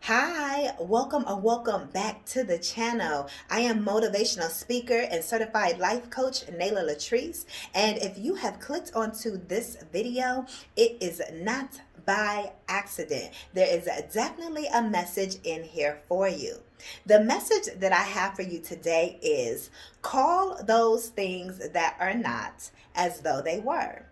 Hi, welcome or welcome back to the channel. I am motivational speaker and certified life coach LATRICE. And if you have clicked onto this video, it is not by accident. There is definitely a message in here for you. The message that I have for you today is call those things that are not as though they were.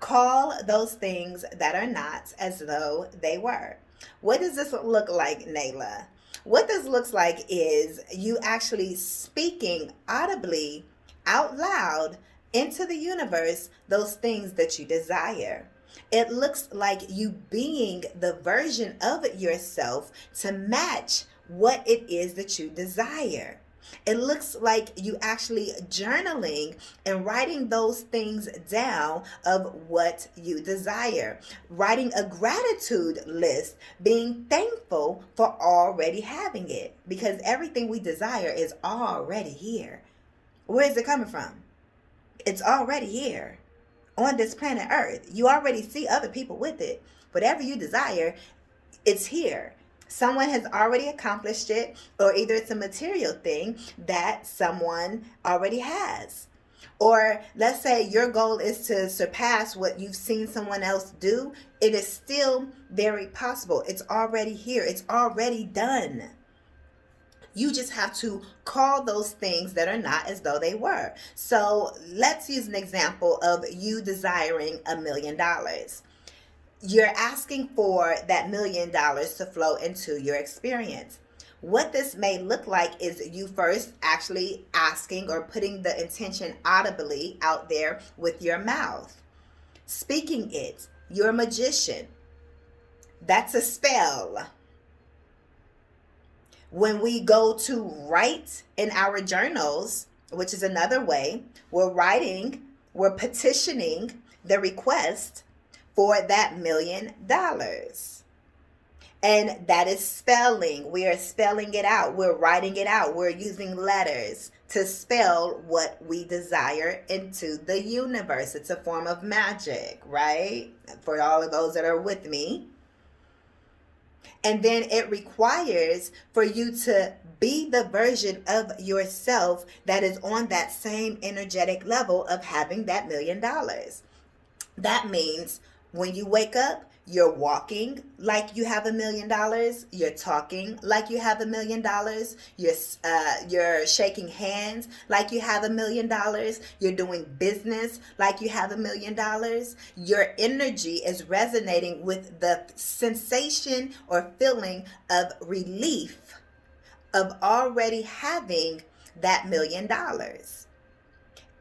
Call those things that are not as though they were. What does this look like, Nayla? What this looks like is you actually speaking audibly out loud into the universe those things that you desire. It looks like you being the version of yourself to match what it is that you desire. It looks like you actually journaling and writing those things down of what you desire. Writing a gratitude list, being thankful for already having it. Because everything we desire is already here. Where is it coming from? It's already here on this planet Earth. You already see other people with it. Whatever you desire, it's here. Someone has already accomplished it, or either it's a material thing that someone already has. Or let's say your goal is to surpass what you've seen someone else do. It is still very possible. It's already here. It's already done. You just have to call those things that are not as though they were. So let's use an example of you desiring $1,000,000. You're asking for that $1,000,000 to flow into your experience. What this may look like is you first actually asking or putting the intention audibly out there with your mouth. Speaking it. You're a magician. That's a spell. When we go to write in our journals, which is another way, we're petitioning the request for that $1,000,000. And that is spelling. We are spelling it out. We're writing it out. We're using letters to spell what we desire into the universe. It's a form of magic, right? For all of those that are with me. And then it requires for you to be the version of yourself that is on that same energetic level of having that $1,000,000. That means when you wake up, you're walking like you have $1,000,000. You're talking like you have $1,000,000. You're shaking hands like you have $1,000,000. You're doing business like you have $1,000,000. Your energy is resonating with the sensation or feeling of relief of already having that $1,000,000.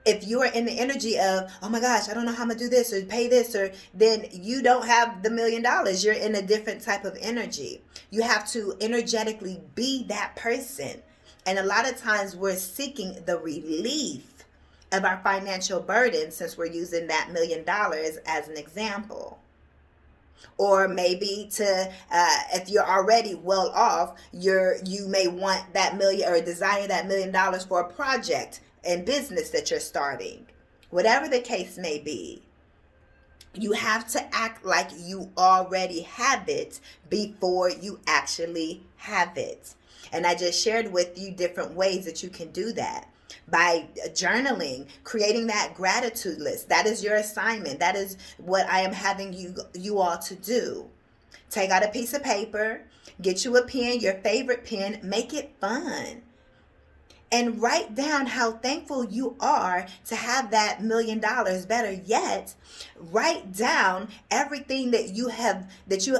If you are in the energy of, oh my gosh, I don't know how I'm gonna do this or pay this, or then you don't have the $1,000,000. You're in a different type of energy. You have to energetically be that person. And a lot of times we're seeking the relief of our financial burden, since we're using that $1,000,000 as an example. Or maybe to if you're already well off, you may want that million or desire that $1,000,000 for a project and business that you're starting. Whatever the case may be, you have to act like you already have it before you actually have it. And I just shared with you different ways that you can do that. By journaling, creating that gratitude list. That is your assignment. That is what I am having you all to do. Take out a piece of paper, get you a pen, your favorite pen, make it fun. And write down how thankful you are to have that $1,000,000. Better yet, write down everything that you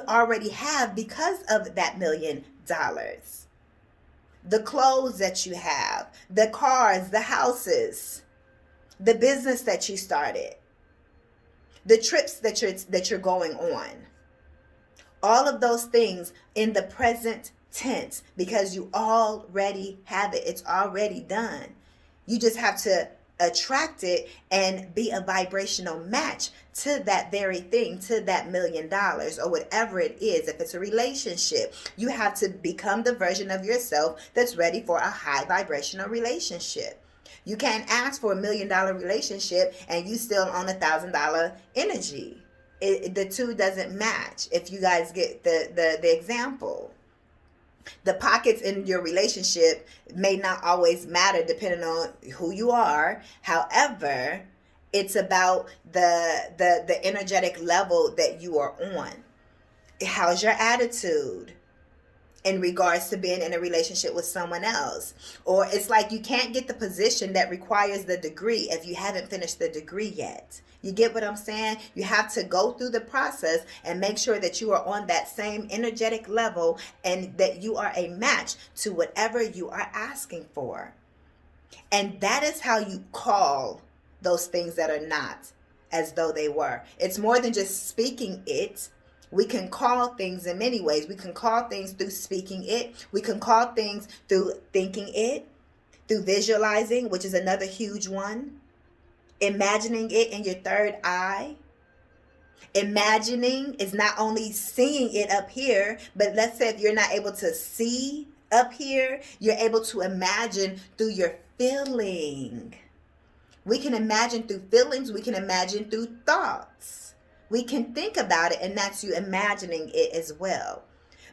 already have because of that $1,000,000. The clothes that you have, the cars, the houses, the business that you started, the trips that you're going on. All of those things in the present tense, because you already have it. It's already done. You just have to attract it and be a vibrational match to that very thing, to that $1,000,000 or whatever it is. If it's a relationship, you have to become the version of yourself that's ready for a high vibrational relationship. You can't ask for $1,000,000 relationship and you still on $1,000 energy. The two doesn't match, if you guys get the example. The pockets in your relationship may not always matter depending on who you are. However, it's about the energetic level that you are on. How's your attitude in regards to being in a relationship with someone else? Or it's like you can't get the position that requires the degree if you haven't finished the degree yet. You get what I'm saying? You have to go through the process and make sure that you are on that same energetic level and that you are a match to whatever you are asking for. And that is how you call those things that are not as though they were. It's more than just speaking it. We can call things in many ways. We can call things through speaking it. We can call things through thinking it, through visualizing, which is another huge one. Imagining it in your third eye. Imagining is not only seeing it up here, but let's say if you're not able to see up here, you're able to imagine through your feeling. We can imagine through feelings. We can imagine through thoughts. We can think about it, and that's you imagining it as well.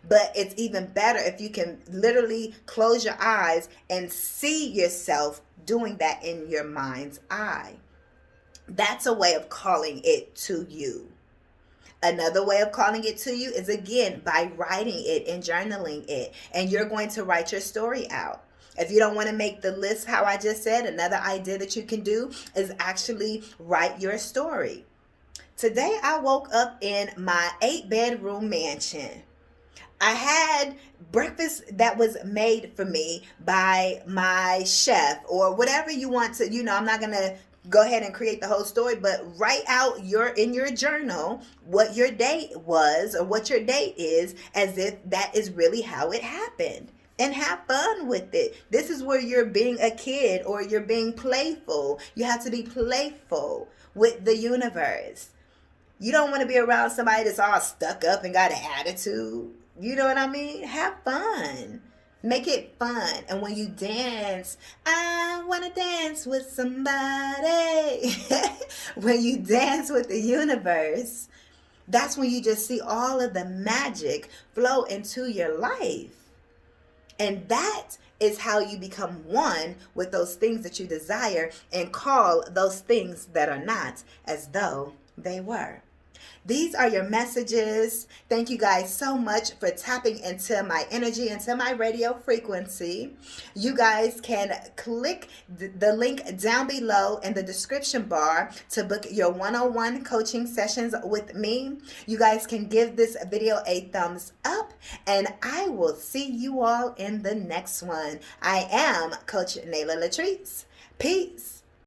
But it's even better if you can literally close your eyes and see yourself doing that in your mind's eye. That's a way of calling it to you. Another way of calling it to you is, again, by writing it and journaling it. And you're going to write your story out. If you don't want to make the list, how I just said, another idea that you can do is actually write your story. Today, I woke up in my 8-bedroom mansion. I had breakfast that was made for me by my chef, or whatever you want to, I'm not going to go ahead and create the whole story, but write out in your journal what your date was or what your date is, as if that is really how it happened. And have fun with it. This is where you're being a kid or you're being playful. You have to be playful with the universe. You don't want to be around somebody that's all stuck up and got an attitude. You know what I mean? Have fun. Make it fun. And when you dance, I want to dance with somebody. When you dance with the universe, that's when you just see all of the magic flow into your life. And that is how you become one with those things that you desire and call those things that are not as though they were. These are your messages. Thank you guys so much for tapping into my energy, into my radio frequency. You guys can click the link down below in the description bar to book your one-on-one coaching sessions with me. You guys can give this video a thumbs up, and I will see you all in the next one. I am Coach Nayla LATRICE. Peace.